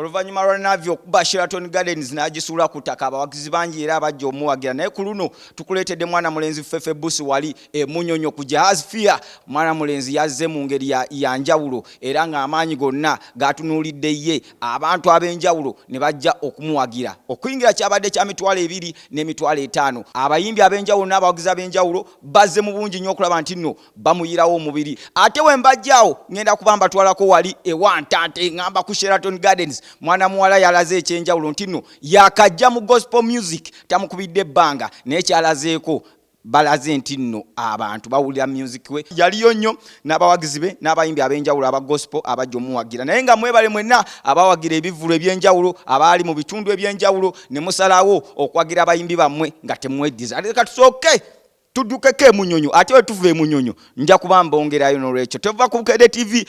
oluvannyuma lwa Navy okuba Sheraton Gardens n'agisuula ku ttaka abawagizi bangi era abajja omuwagira naye ku luno tukuleetedde mwana mulenzi Fefe Busi wali Munyonyo ku Jazz Fair. Mwana mulenzi yazze mu ngeri ya njawulo era ng'amaanyi gonna gatunuulidde ye abantu ab'enjawulo ne bajja okumuwagira. Okuyingira kyabadde kya mitwalo 2 n'emitwalo 5. Abayimbi ab'enjawulo n'abawagizi ab'enjawulo bazze mu bungi nnyo okulaba nti nno bamuyirawo omubiri. Ate we mbajjaawo ngenda kuba mbatwalako wali ewantante ngamba ku Sheraton Gardens. Mwana muwala yalaze ekyenjawulo nti nno yakajja mu gospel music tamukubidde ebbanga naye kyalazeeko balaze nti nno abantu bawulira music we yaliyo nnyo n'abawagizi be n'abayimbi ab'enjawulo aba gospel abajja omuwagira naye nga mwebale mwenna abawagira ebivulo eby'enjawulo abaali mu bitundu eby'enjawulo ne musalawo okwagira abayimbi bammwe nga temweddiza. Ate ka tusooke tuddukeko Munyonyo ate we tuva Munyonyo nja kuba mbongerayo n'olwekyo tova ku Bukedde TV.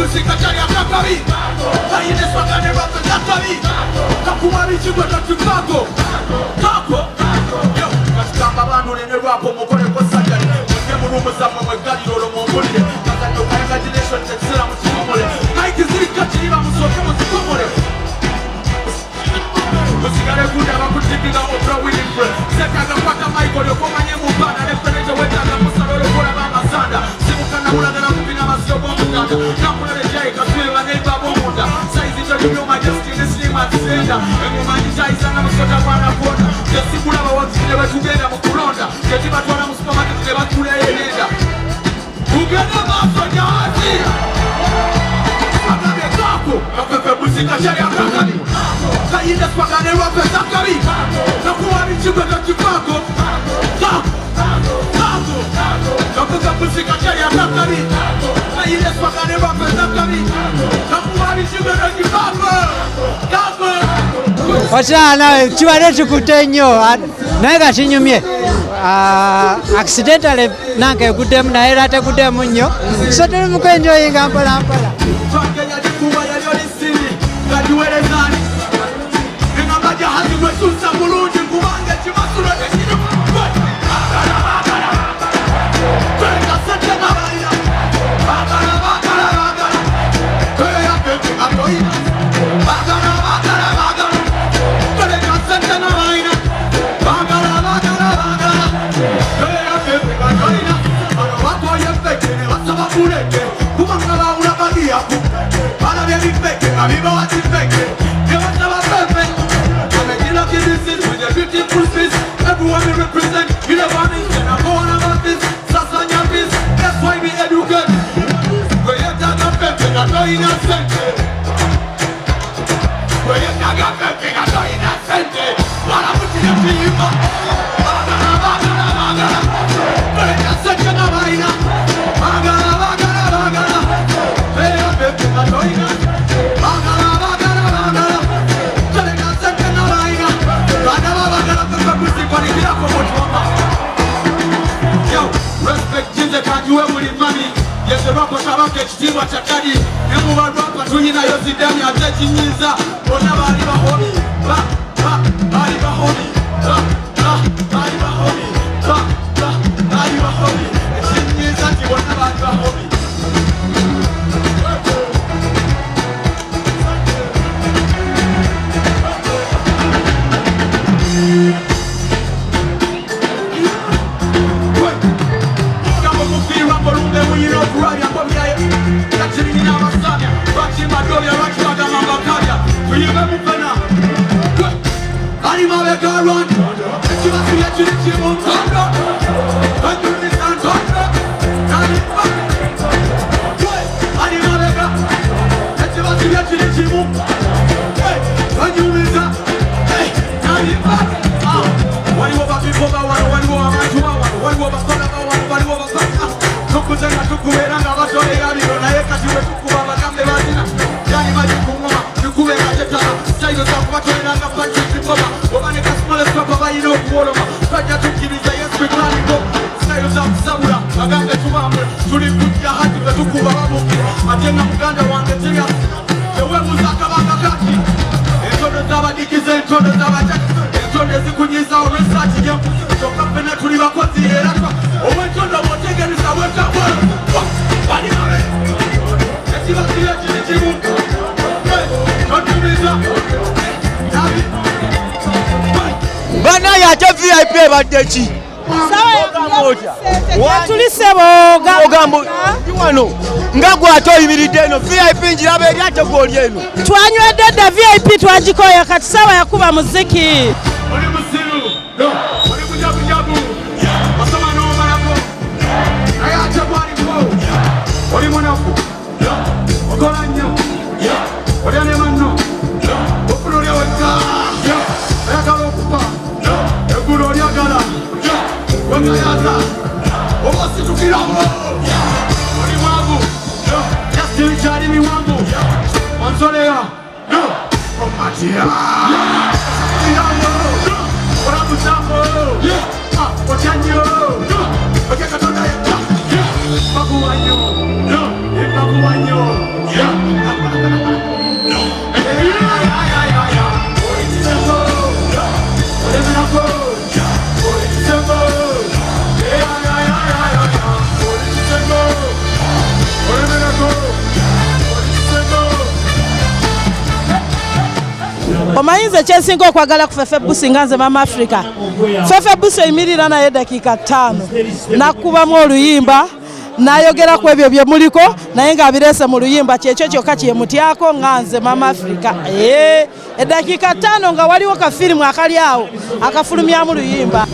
Música Kwata Michael yokomanye mubana Referenje wetaga musarolo kola bama sanda Simukana mulagala mubina masyo bomuganda Nakulele jai kaswe baneiba bomunda Saizi jolibyo majesty nesima tisenda Engumanyi jaisa na musota wana kuona Yesikula bawakine betugenda mukulonda Yetiba tuwana musupermarket nebakule yenda Ugenda maso nyazi Agabe kako Kapepe musika shari akakani Kayinde spagane wape zakari Nakuwa michigo na kifako Kako Kapepe musika shari akakani Kayinde spagane wape zakari Nakuwa michigo na kifako Kako Wachana nawe kibadde kikutte nnyo naye kakinyumye accidentally nange eguddemu naye era teguddemu nnyo so tuli mu kwenjoyinga mpola mpola Amigo, what's it making? You must have a perfect. I'm making up in this city with a beautiful face. Everyone we represent, you never want it. And I'm going about this, Sasanya this. That's why we educate. When you talk about perfect, I know you're not sent. When you talk about perfect, I know you're not sent. What I'm putting up to you, man. When you talk such a navaina. Hey, I'm perfect, I know you're not sent. Kajuwe mulimani yeserwako tabake ekitiibwa kyakali ne mu balwapa tulinayo zidami ate kinyiza bonna baali bahomi baali bahomi baali bahomi baali bahomi ekinyiza nti bonna baali bahomi VIP badde ki wano nga gwate oyimiridde eno VIP njiraba eri ate gwoli eno twanywedde dda VIP twagikoya kati sawa yakuba muziki oli musiru oli kujabujabu osoma n'omalako naye ate bwaliko oli munafu okola nnyo olya ne manno ofuna olya wekka oyagala okufa eggulu olyagala wengayaza oba situkiramu oli mwavu Justin kyali miwanvu onsolera omatira olamusambo otya nnyo otya katonda yekka bakuwa nnyo bakuwa nnyo omayinze kyensinga okwagala ku Fefe Busi nga nze Mama Africa. Fefe Busi oyimirira naye dakiika 5 nakubamu oluyimba nayogera ku ebyo bye muliko naye ng'abireese mu luyimba kyekyo kyokka kyemutyako nga nze Mama Africa. Eddakiika 5 nga waliwo kafirimu akali awo akafulumyamu luyimba.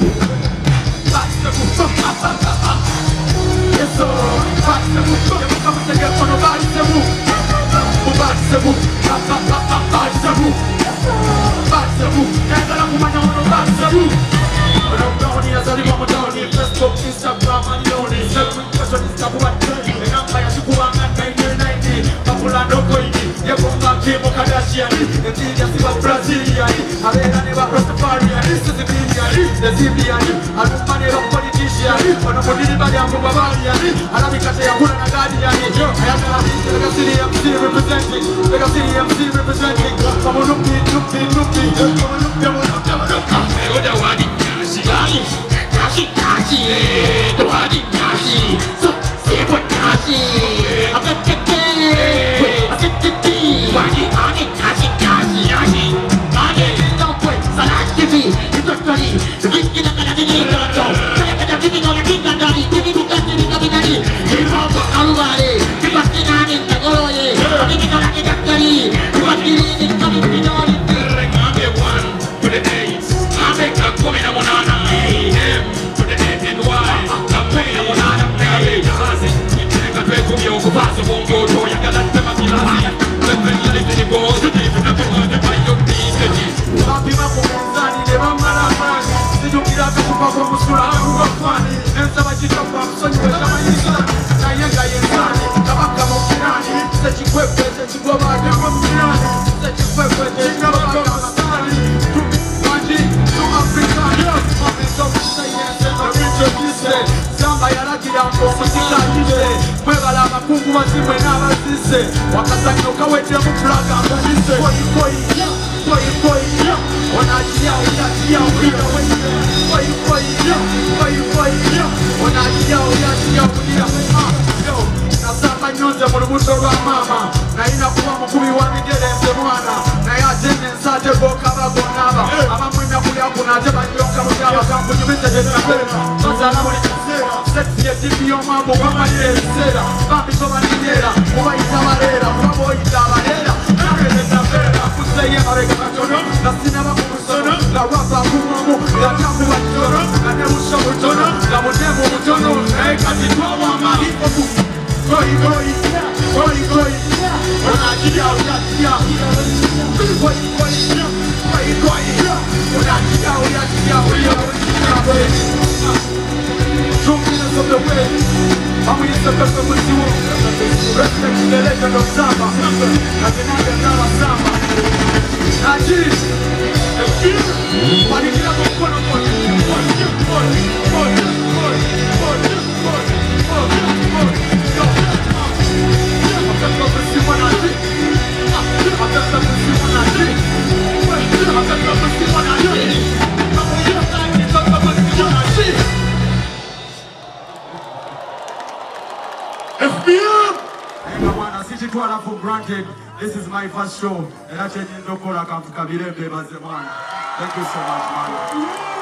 This is my first show, and I change into Kora Kamfukabirebe Bazemana. Thank you so much, man.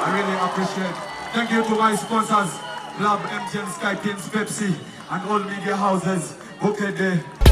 I really appreciate. Thank you to my sponsors, Club MTN, Sky Teams, Pepsi, and all media houses. Bukede.